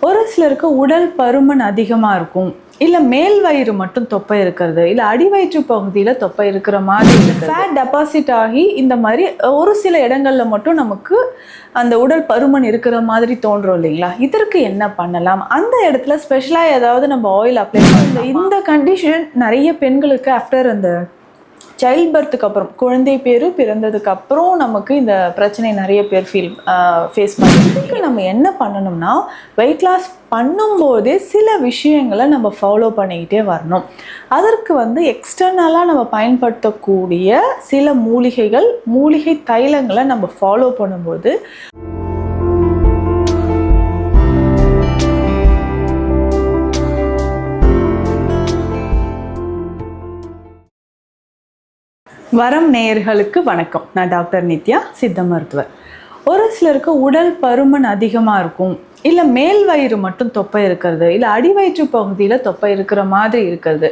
ஒரு சிலருக்கு உடல் பருமன் அதிகமாக இருக்கும், இல்லை மேல் வயிறு மட்டும் தொப்பை இருக்கிறது, இல்லை அடிவயிற்று பகுதியில் தொப்பை இருக்கிற மாதிரி ஃபேட் டெபாசிட் ஆகி இந்த மாதிரி ஒரு சில இடங்களில் மட்டும் நமக்கு அந்த உடல் பருமன் இருக்கிற மாதிரி தோன்றும் இல்லைங்களா? இதற்கு என்ன பண்ணலாம்? அந்த இடத்துல ஸ்பெஷலாக ஏதாவது நம்ம ஆயில் அப்ளை பண்ணலாம். இந்த கண்டிஷன் நிறைய பெண்களுக்கு ஆஃப்டர் அந்த சைல்ட் பர்த்துக்கு அப்புறம், குழந்தை பேர் பிறந்ததுக்கு அப்புறம் நமக்கு இந்த பிரச்சனை நிறைய பேர் ஃபேஸ் பண்ணுறதுக்கு நம்ம என்ன பண்ணணும்னா, வெயிட் லாஸ் பண்ணும்போதே சில விஷயங்களை நம்ம ஃபாலோ பண்ணிக்கிட்டே வரணும். அதற்கு எக்ஸ்டர்னலாக நம்ம பயன்படுத்தக்கூடிய சில மூலிகை தைலங்களை நம்ம ஃபாலோ பண்ணும்போது வரம் நேயர்களுக்கு வணக்கம். நான் டாக்டர் நித்யா, சித்த மருத்துவர். ஒரு சிலருக்கு உடல் பருமன் அதிகமாக இருக்கும், இல்லை மேல் வயிறு மட்டும் தொப்பை இருக்கிறது, இல்லை அடிவயிற்று பகுதியில் தொப்பை இருக்கிற மாதிரி இருக்கிறது.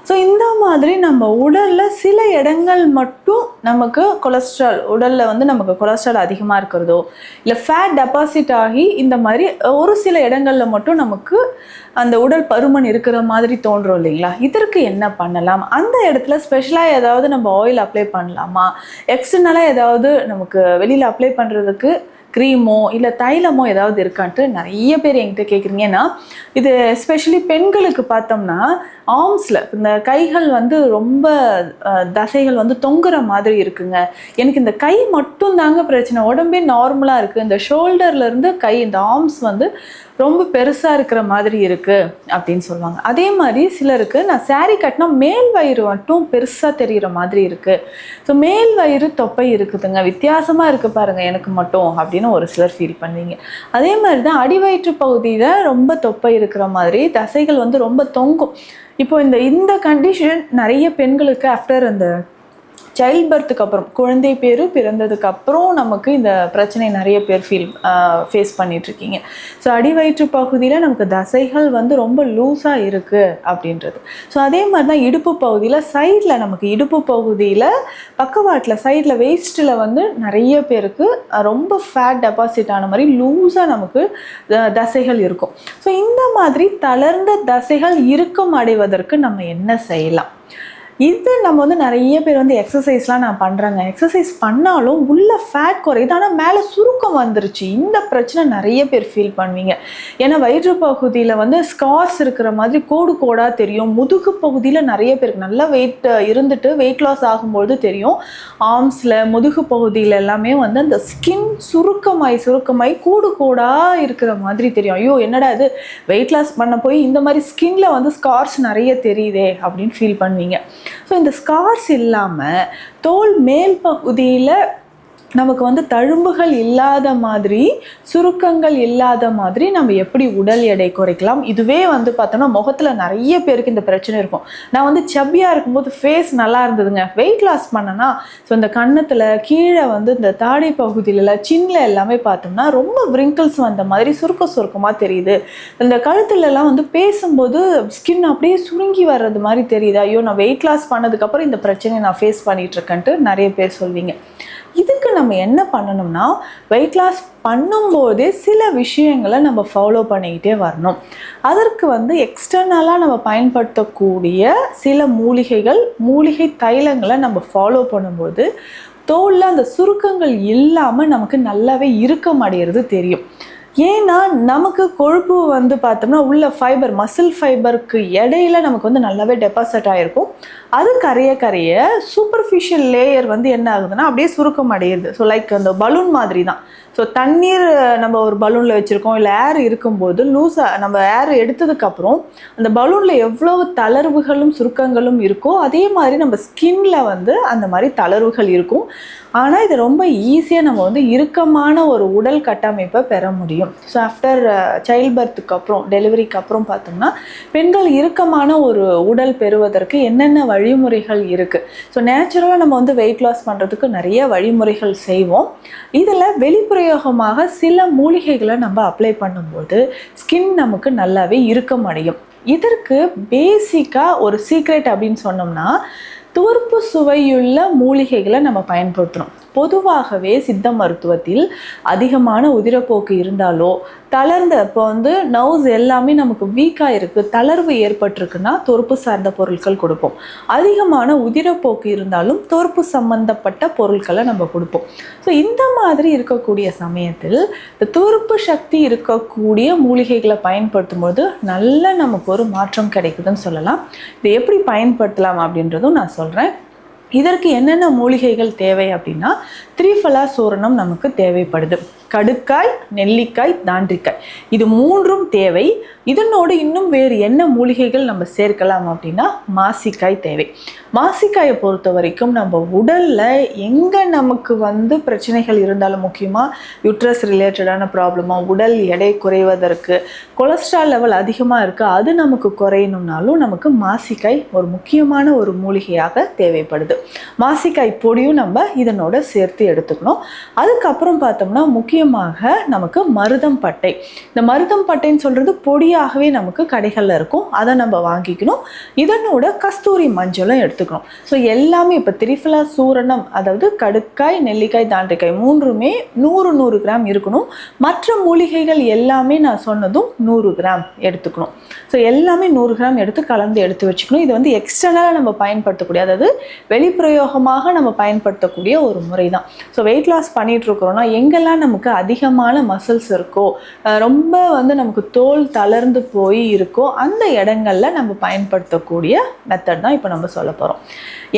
ஸோ இந்த மாதிரி நம்ம உடலில் சில இடங்கள் மட்டும் நமக்கு கொலஸ்ட்ரால், உடலில் நமக்கு கொலஸ்ட்ரால் அதிகமாக இருக்கிறதோ, இல்லை ஃபேட் டெபாசிட் ஆகி இந்த மாதிரி ஒரு சில இடங்களில் மட்டும் நமக்கு அந்த உடல் பருமன் இருக்கிற மாதிரி தோன்றும் இல்லைங்களா? இதற்கு என்ன பண்ணலாம்? அந்த இடத்துல ஸ்பெஷலாக ஏதாவது நம்ம ஆயில் அப்ளை பண்ணலாமா? எக்ஸ்டர்னலாக ஏதாவது நமக்கு வெளியில் அப்ளை பண்ணுறதுக்கு க்ரீமோ இல்லை தைலமோ ஏதாவது இருக்கான்ட்டு நிறைய பேர் என்கிட்ட கேட்குறீங்கன்னா, இது எஸ்பெஷலி பெண்களுக்கு பார்த்தோம்னா ஆர்ம்ஸில் இந்த கைகள் ரொம்ப தசைகள் தொங்குற மாதிரி இருக்குங்க. எனக்கு இந்த கை மட்டும் தாங்க பிரச்சனை, உடம்பே நார்மலாக இருக்குது, இந்த ஷோல்டர்லேருந்து கை, இந்த ஆர்ம்ஸ் ரொம்ப பெருசாக இருக்கிற மாதிரி இருக்குது அப்படின்னு சொல்லுவாங்க. அதே மாதிரி சிலருக்கு நான் சாரீ கட்டினா மேல் வயிறு மட்டும் பெருசாக தெரிகிற மாதிரி இருக்குது. ஸோ மேல் வயிறு தொப்பை இருக்குதுங்க, வித்தியாசமாக இருக்குது பாருங்கள் எனக்கு மட்டும் அப்படின்னு ஒரு சிலர் ஃபீல் பண்ணுவீங்க. அதே மாதிரி தான் அடிவயிற்று பகுதியில் ரொம்ப தொப்பை இருக்கிற மாதிரி தசைகள் ரொம்ப தொங்கும். இப்போ இந்த கண்டிஷன் நிறைய பெண்களுக்கு ஆஃப்டர் அந்த சைல்ட் பர்த்துக்கு அப்புறம், குழந்தை பேர் பிறந்ததுக்கு அப்புறம் நமக்கு இந்த பிரச்சனை நிறைய பேர் ஃபேஸ் பண்ணிகிட்ருக்கீங்க. ஸோ அடிவயிற்று பகுதியில் நமக்கு தசைகள் ரொம்ப லூஸாக இருக்குது அப்படின்றது. ஸோ அதே மாதிரி தான் இடுப்பு பகுதியில், சைடில் நமக்கு இடுப்பு பகுதியில் பக்கவாட்டில் சைடில் வேஸ்ட்டில் நிறைய பேருக்கு ரொம்ப ஃபேட் டெபாசிட் ஆன மாதிரி லூஸாக நமக்கு தசைகள் இருக்கும். ஸோ இந்த மாதிரி தளர்ந்த தசைகள் இறுக்கம் அடைவதற்கு நம்ம என்ன செய்யலாம்? இது நம்ம நிறைய பேர் எக்ஸசைஸ்லாம் நான் பண்ணுறேங்க, எக்ஸசைஸ் பண்ணாலும் உள்ள ஃபேட் குறையுது, ஆனால் மேலே சுருக்கம் வந்துருச்சு. இந்த பிரச்சனை நிறைய பேர் ஃபீல் பண்ணுவீங்க. ஏன்னா வயிற்று பகுதியில் ஸ்கார்ஸ் இருக்கிற மாதிரி கோடு கோடாக தெரியும். முதுகு பகுதியில் நிறைய பேருக்கு நல்ல வெயிட் இருந்துட்டு வெயிட் லாஸ் ஆகும்போது தெரியும். ஆர்ம்ஸில், முதுகு பகுதியில் எல்லாமே அந்த ஸ்கின் சுருக்கமாய் கோடு கோடாக இருக்கிற மாதிரி தெரியும். ஐயோ என்னடா இது, வெயிட் லாஸ் பண்ண போய் இந்த மாதிரி ஸ்கின்ல ஸ்கார்ஸ் நிறைய தெரியுதே அப்படின்னு ஃபீல் பண்ணுவீங்க. ஸோ இந்த ஸ்கார்ஸ் இல்லாமல் தோல் மேல் பகுதியில் நமக்கு தழும்புகள் இல்லாத மாதிரி, சுருக்கங்கள் இல்லாத மாதிரி நம்ம எப்படி உடல் எடை குறைக்கலாம்? இதுவே பார்த்தோம்னா முகத்தில் நிறைய பேருக்கு இந்த பிரச்சனை இருக்கும். நான் சப்பியாக இருக்கும்போது ஃபேஸ் நல்லா இருந்ததுங்க, வெயிட் லாஸ் பண்ணனா ஸோ இந்த கன்னத்தில் கீழே இந்த தாடை பகுதியில், சின்னில் எல்லாமே பார்த்தோம்னா ரொம்ப விரிங்கிள்ஸ் வந்த மாதிரி சுருக்கமாக தெரியுது. இந்த கழுத்துலலாம் பேசும்போது ஸ்கின் அப்படியே சுருங்கி வர்றது மாதிரி தெரியுது. ஐயோ நான் வெயிட் லாஸ் பண்ணதுக்கப்புறம் இந்த பிரச்சனையை நான் ஃபேஸ் பண்ணிகிட்ருக்கேன்ட்டு நிறைய பேர் சொல்வீங்க. இதுக்கு நம்ம என்ன பண்ணணும்னா, வெயிட் லாஸ் பண்ணும்போதே சில விஷயங்களை நம்ம ஃபாலோ பண்ணிக்கிட்டே வரணும். அதற்கு எக்ஸ்டர்னலாக நம்ம பயன்படுத்தக்கூடிய சில மூலிகை தைலங்களை நம்ம ஃபாலோ பண்ணும்போது தோலில் அந்த சுருக்கங்கள் இல்லாமல் நமக்கு நல்லாவே இறுக்கம் அடைகிறது தெரியும். ஏன்னா நமக்கு கொழுப்பு பார்த்தோம்னா உள்ள ஃபைபர், மசில் ஃபைபருக்கு இடையில நமக்கு நல்லாவே டெபாசிட் ஆகிருக்கும். அது கரைய சூப்பர்ஃபிஷியல் லேயர் என்ன ஆகுதுன்னா அப்படியே சுருக்கம் அடையிறது. ஸோ லைக் அந்த பலூன் மாதிரி தான். ஸோ தண்ணீர் நம்ம ஒரு பலூனில் வச்சுருக்கோம், இல்லை ஏர் இருக்கும்போது லூஸாக நம்ம ஏர் எடுத்ததுக்கப்புறம் அந்த பலூனில் எவ்வளவு தளர்வுகளும் சுருக்கங்களும் இருக்கோ அதே மாதிரி நம்ம ஸ்கின்ல அந்த மாதிரி தளர்வுகள் இருக்கும். ஆனால் இது ரொம்ப ஈஸியாக நம்ம இறுக்கமான ஒரு உடல் கட்டமைப்பை பெற முடியும். ஸோ ஆஃப்டர் சைல்ட் பர்த்துக்கு அப்புறம், டெலிவரிக்கு அப்புறம் பார்த்தோம்னா பெண்கள் இறுக்கமான ஒரு உடல் பெறுவதற்கு என்னென்ன வழிமுறைகள் இருக்குது? ஸோ நேச்சுரலாக நம்ம வெயிட் லாஸ் பண்ணுறதுக்கு நிறைய வழிமுறைகள் செய்வோம். இதில் வெளிப்பிரயோகமாக சில மூலிகைகளை நம்ம அப்ளை பண்ணும்போது ஸ்கின் நமக்கு நல்லாவே இறுக்கம் அடையும். இதற்கு பேசிக்காக ஒரு சீக்ரெட் அப்படின்னு சொன்னோம்னா, துவர்ப்பு சுவையுள்ள மூலிகைகளை நம்ம பயன்படுத்தணும். பொதுவாகவே சித்த மருத்துவத்தில் அதிகமான உதிரப்போக்கு இருந்தாலோ தளர்ந்த இப்போ வந்து நர்வ்ஸ் எல்லாமே நமக்கு வீக்காக இருக்குது, தளர்வு ஏற்பட்டிருக்குன்னா தொறுப்பு சார்ந்த பொருட்கள் கொடுப்போம். அதிகமான உதிரப்போக்கு இருந்தாலும் தொறுப்பு சம்பந்தப்பட்ட பொருட்களை நம்ம கொடுப்போம். ஸோ இந்த மாதிரி இருக்கக்கூடிய சமயத்தில் இந்த தொறுப்பு சக்தி இருக்கக்கூடிய மூலிகைகளை பயன்படுத்தும் போது நல்ல நமக்கு ஒரு மாற்றம் கிடைக்குதுன்னு சொல்லலாம். இதை எப்படி பயன்படுத்தலாம் அப்படின்றதும் நான் சொல்கிறேன். இதற்கு என்னென்ன மூலிகைகள் தேவை அப்படின்னா, திரிஃபலா சூரணம் நமக்கு தேவைப்படுது. கடுக்காய், நெல்லிக்காய், தாண்டிக்காய் இது மூன்றும் தேவை. இதனோடு இன்னும் வேறு என்ன மூலிகைகள் நம்ம சேர்க்கலாம் அப்படின்னா, மாசிக்காய் தேவை. மாசிக்காயை பொறுத்த வரைக்கும் நம்ம உடலில் எங்கே நமக்கு வந்து பிரச்சனைகள் இருந்தாலும், முக்கியமாக யூட்ரஸ் ரிலேட்டடான ப்ராப்ளமாக, உடல் எடை குறைவதற்கு, கொலஸ்ட்ரால் லெவல் அதிகமாக இருக்குது அது நமக்கு குறையணும்னாலும் நமக்கு மாசிக்காய் ஒரு முக்கியமான ஒரு மூலிகையாக தேவைப்படுது. மாசிக்காய் பொடியும் நம்ம இதனோட சேர்த்து எடுத்துக்கணும். அதுக்கப்புறம் பார்த்தோம்னா முக்கியமாக நமக்கு மருதம் பட்டை. இந்த மருதம் பட்டைன்னு சொல்கிறது பொடியாகவே நமக்கு கடைகளில் இருக்கும், அதை நம்ம வாங்கிக்கணும். இதனோட கஸ்தூரி மஞ்சளும் எடுத்துக்கணும். ஸோ எல்லாமே இப்போ திரிஃபலா சூரணம், அதாவது கடுக்காய், நெல்லிக்காய், தாண்டிக்காய் மூன்றுமே 100 கிராம் இருக்கணும். மற்ற மூலிகைகள் எல்லாமே நான் சொன்னதும் 100 கிராம் எடுத்துக்கணும். ஸோ எல்லாமே 100 கிராம் எடுத்து கலந்து எடுத்து வச்சுக்கணும். இது வந்து எக்ஸ்டர்னலாக நம்ம பயன்படுத்தக்கூடிய, அதாவது வெளிப்பிரயோகமாக நம்ம பயன்படுத்தக்கூடிய ஒரு முறை தான். ஸோ வெயிட் லாஸ் பண்ணிட்டு இருக்கிறோம்னா எங்கெல்லாம் நமக்கு அதிகமான மசில்ஸ் இருக்கோ, ரொம்ப வந்து நமக்கு தோல் தளர்ந்து போய் இருக்கோ, அந்த இடங்கள்ல நம்ம பயன்படுத்தக்கூடிய மெத்தட் தான் இப்போ நம்ம சொல்ல போகிறோம்.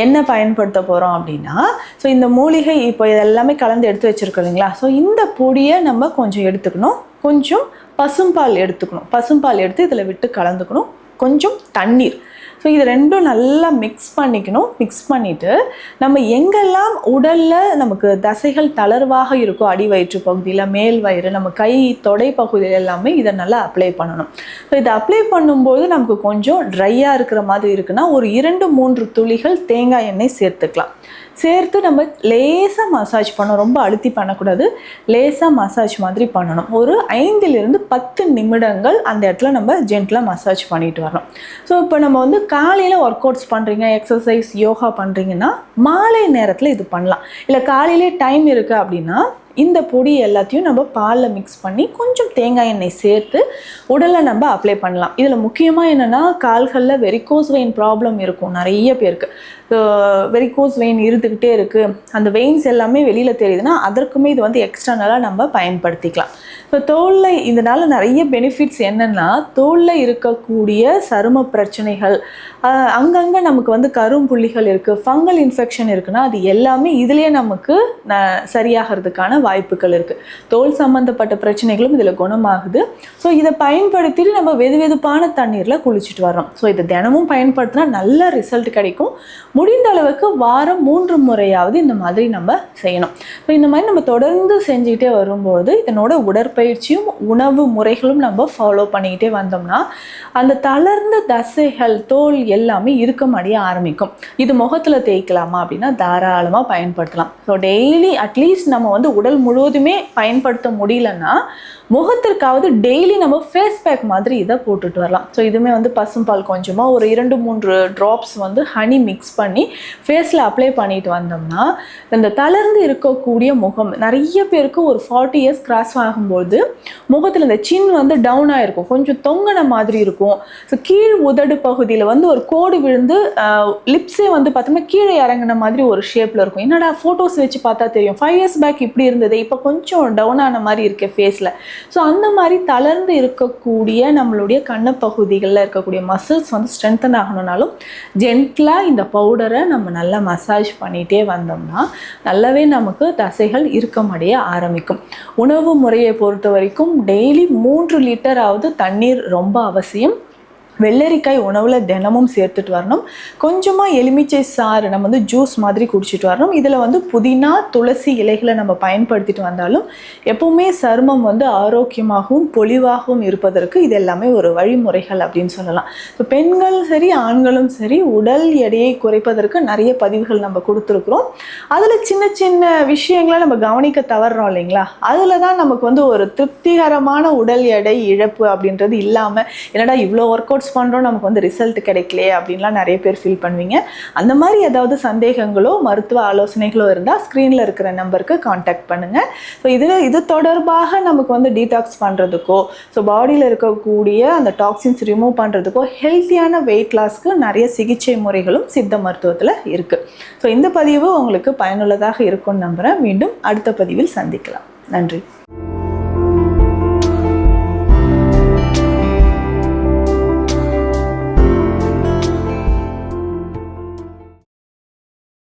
என்ன பயன்படுத்த போகிறோம் அப்படின்னா, ஸோ இந்த மூலிகை இப்போ இதெல்லாமே கலந்து எடுத்து வச்சுருக்கோம் இல்லைங்களா. ஸோ இந்த பொடியை நம்ம கொஞ்சம் எடுத்துக்கணும். கொஞ்சம் பசும்பால் எடுத்துக்கணும். பசும்பால் எடுத்து இதில் விட்டு கலந்துக்கணும். கொஞ்சம் தண்ணீர். ஸோ இது ரெண்டும் நல்லா மிக்ஸ் பண்ணிக்கணும். மிக்ஸ் பண்ணிவிட்டு நம்ம எங்கெல்லாம் உடலில் நமக்கு தசைகள் தளர்வாக இருக்கோ, அடி வயிற்று பகுதியில், மேல் வயிறு, நம்ம கை தொடை பகுதியில் எல்லாமே இதை நல்லா அப்ளை பண்ணணும். ஸோ இதை அப்ளை பண்ணும்போது நமக்கு கொஞ்சம் ட்ரையாக இருக்கிற மாதிரி இருக்குன்னா ஒரு 2-3 துளிகள் தேங்காய் எண்ணெய் சேர்த்துக்கலாம். சேர்த்து நம்ம லேசாக மசாஜ் பண்ணணும். ரொம்ப அழுத்தி பண்ணக்கூடாது, லேசாக மசாஜ் மாதிரி பண்ணணும். ஒரு 5-10 நிமிடங்கள் அந்த இடத்துல நம்ம ஜென்டலாக மசாஜ் பண்ணிட்டு வரணும். ஸோ இப்போ நம்ம வந்து காலையில் ஒர்க் அவுட்ஸ் பண்ணுறீங்க, எக்ஸசைஸ், யோகா பண்ணுறீங்கன்னா மாலை நேரத்தில் இது பண்ணலாம். இல்லை காலையிலே டைம் இருக்குது அப்படின்னா இந்த பொடி எல்லாத்தையும் நம்ம பாலில் மிக்ஸ் பண்ணி கொஞ்சம் தேங்காய் எண்ணெய் சேர்த்து உடலில் நம்ம அப்ளை பண்ணலாம். இதில் முக்கியமாக என்னென்னா, கால்களில் வெரிகோஸ் வெயின் ப்ராப்ளம் இருக்கும் நிறைய பேருக்கு. வெரிகோஸ் வெயின் இருந்துக்கிட்டே இருக்குது, அந்த வெயின்ஸ் எல்லாமே வெளியில் தெரியுதுன்னா அதற்குமே இது வந்து எக்ஸ்டர்னலாக நம்ம பயன்படுத்திக்கலாம். இப்போ தோலில் இதனால் நிறைய பெனிஃபிட்ஸ் என்னென்னா, தோலில் இருக்கக்கூடிய சரும பிரச்சனைகள், அங்கங்கே நமக்கு வந்து கரும்புள்ளிகள் இருக்குது, ஃபங்கல் இன்ஃபெக்ஷன் இருக்குன்னா அது எல்லாமே இதிலே நமக்கு சரியாகிறதுக்கான வாய்ப்புகள் இருக்குது. தோல் சம்மந்தப்பட்ட பிரச்சனைகளும் இதில் குணமாகுது. ஸோ இதை பயன்படுத்திட்டு நம்ம வெதுவெதுப்பான தண்ணீரில் குளிச்சுட்டு வரோம். ஸோ இதை தினமும் பயன்படுத்தினா நல்ல ரிசல்ட் கிடைக்கும். முடிந்த அளவுக்கு வாரம் 3 முறையாவது இந்த மாதிரி நம்ம செய்யணும். ஸோ இந்த மாதிரி நம்ம தொடர்ந்து செஞ்சுக்கிட்டே வரும்போது இதனோட உடற்பயிற்சியும் உணவு முறைகளும் நம்ம ஃபாலோ பண்ணிக்கிட்டே வந்தோம்னா அந்த தளர்ந்த தசைகள், தோல் எல்லாமே இறுக்கமடைய ஆரம்பிக்கும். இது முகத்தில் தேய்க்கலாமா அப்படின்னா தாராளமாக பயன்படுத்தலாம். ஸோ டெய்லி அட்லீஸ்ட் நம்ம வந்து உடல் முழுவதுமே பயன்படுத்த முடியலன்னா முகத்திற்காவது டெய்லி நம்ம ஃபேஸ் பேக் மாதிரி இதை போட்டுட்டு வரலாம். ஸோ இதுவுமே வந்து பசும்பால் கொஞ்சமாக ஒரு 2-3 ட்ராப்ஸ் வந்து ஹனி மிக்ஸ் பண்ணி ஃபேஸில் அப்ளை பண்ணிட்டு வந்தோம்னா இந்த தளர்ந்து இருக்கக்கூடிய முகம், நிறைய பேருக்கு ஒரு 40 இயர்ஸ் கிராஸ் ஆகும்போது முகத்தில் இந்த சின் வந்து டவுன் ஆகிருக்கும், கொஞ்சம் தொங்கின மாதிரி இருக்கும். ஸோ கீழ் உதடு பகுதியில் வந்து ஒரு கோடு விழுந்து லிப்ஸே வந்து பார்த்தோம்னா கீழே இறங்கின மாதிரி ஒரு ஷேப்பில் இருக்கும். என்னடா ஃபோட்டோஸ் வச்சு பார்த்தா தெரியும் 5 இயர்ஸ் பேக் இப்படி இருந்தது, இப்போ கொஞ்சம் டவுன் ஆன மாதிரி இருக்கு ஃபேஸில். ஸோ அந்த மாதிரி தளர்ந்து இருக்கக்கூடிய நம்மளுடைய கண்ணப்பகுதிகளில் இருக்கக்கூடிய மசில்ஸ் வந்து ஸ்ட்ரென்தன் ஆகணும்னாலும் ஜென்டலாக இந்த பவுடரை நம்ம நல்லா மசாஜ் பண்ணிகிட்டே வந்தோம்னா நல்லாவே நமக்கு தசைகள் இறுக்கமடைய ஆரம்பிக்கும். உணவு முறையை பொறுத்த வரைக்கும் டெய்லி 3 லிட்டராவது தண்ணீர் ரொம்ப அவசியம். வெள்ளரிக்காய் உணவில் தினமும் சேர்த்துட்டு வரணும். கொஞ்சமாக எலுமிச்சை சாறு நம்ம வந்து ஜூஸ் மாதிரி குடிச்சிட்டு வரணும். இதில் வந்து புதினா, துளசி இலைகளை நம்ம பயன்படுத்திட்டு வந்தாலும் எப்பவுமே சருமம் வந்து ஆரோக்கியமாகவும் பொலிவாகவும் இருப்பதற்கு இது எல்லாமே ஒரு வழிமுறைகள் அப்படின்னு சொல்லலாம். இப்போ பெண்களும் சரி ஆண்களும் சரி உடல் எடையை குறைப்பதற்கு நிறைய பதிவுகள் நம்ம கொடுத்துருக்குறோம். அதில் சின்ன சின்ன விஷயங்களை நம்ம கவனிக்க தவறுறோம் இல்லைங்களா, அதில் தான் நமக்கு வந்து ஒரு திருப்திகரமான உடல் எடை இழப்பு அப்படின்றது இல்லாமல் என்னடா இவ்வளோ ஒர்க் அவுட் கோர்ஸ் பண்ணுறோம் நமக்கு வந்து ரிசல்ட் கிடைக்கலையே அப்படின்லாம் நிறைய பேர் ஃபீல் பண்ணுவீங்க. அந்த மாதிரி ஏதாவது சந்தேகங்களோ மருத்துவ ஆலோசனைகளோ இருந்தால் ஸ்க்ரீனில் இருக்கிற நம்பருக்கு காண்டாக்ட் பண்ணுங்கள். ஸோ இது தொடர்பாக நமக்கு வந்து டீடாக்ஸ் பண்ணுறதுக்கோ, ஸோ பாடியில் இருக்கக்கூடிய அந்த டாக்ஸின்ஸ் ரிமூவ் பண்ணுறதுக்கோ, ஹெல்த்தியான வெயிட் லாஸ்க்கு நிறைய சிகிச்சை முறைகளும் சித்த மருத்துவத்தில் இருக்குது. ஸோ இந்த பதிவு உங்களுக்கு பயனுள்ளதாக இருக்கும்னு நம்புகிறேன். மீண்டும் அடுத்த பதிவில் சந்திக்கலாம். நன்றி.